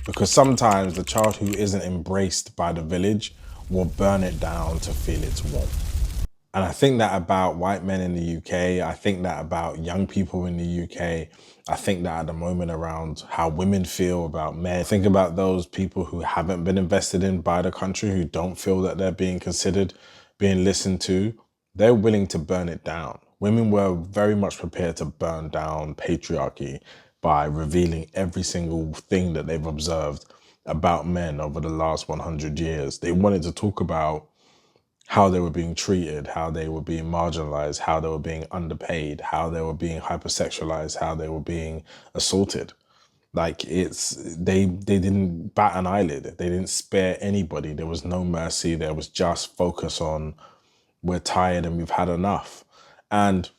Because sometimes the child who isn't embraced by the village will burn it down to feel its warmth. And I think that about white men in the UK. I think that about young people in the UK. I think that at the moment around how women feel about men. Think about those people who haven't been invested in by the country, who don't feel that they're being considered, being listened to. They're willing to burn it down. Women were very much prepared to burn down patriarchy by revealing every single thing that they've observed about men over the last 100 years. They wanted to talk about how they were being treated, how they were being marginalized, how they were being underpaid, how they were being hypersexualized, how they were being assaulted. Like they didn't bat an eyelid. They didn't spare anybody. There was no mercy. There was just focus on we're tired and we've had enough. And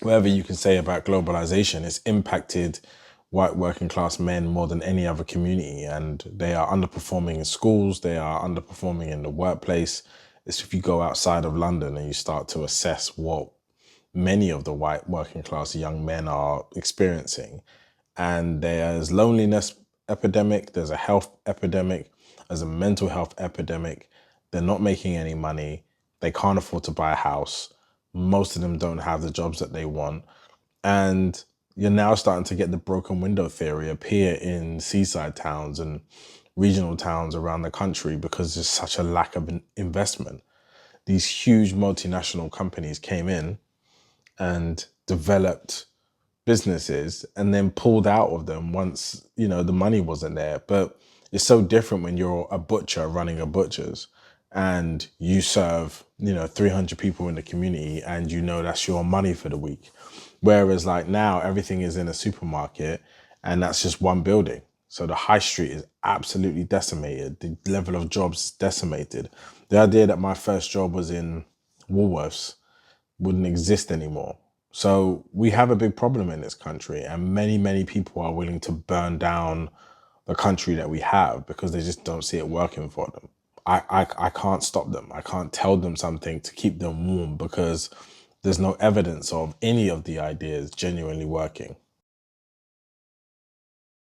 whatever you can say about globalization, it's impacted white working class men more than any other community. And they are underperforming in schools. They are underperforming in the workplace. It's if you go outside of London and you start to assess what many of the white working class young men are experiencing. And there's loneliness epidemic, there's a health epidemic, there's a mental health epidemic. They're not making any money. They can't afford to buy a house. Most of them don't have the jobs that they want. And you're now starting to get the broken window theory appear in seaside towns and regional towns around the country because there's such a lack of investment. These huge multinational companies came in and developed businesses and then pulled out of them once, the money wasn't there. But it's so different when you're a butcher running a butcher's and you serve, 300 people in the community and that's your money for the week. Whereas like now everything is in a supermarket and that's just one building. So the high street is absolutely decimated. The level of jobs is decimated. The idea that my first job was in Woolworths wouldn't exist anymore. So we have a big problem in this country, and many, many people are willing to burn down the country that we have because they just don't see it working for them. I can't stop them. I can't tell them something to keep them warm because there's no evidence of any of the ideas genuinely working.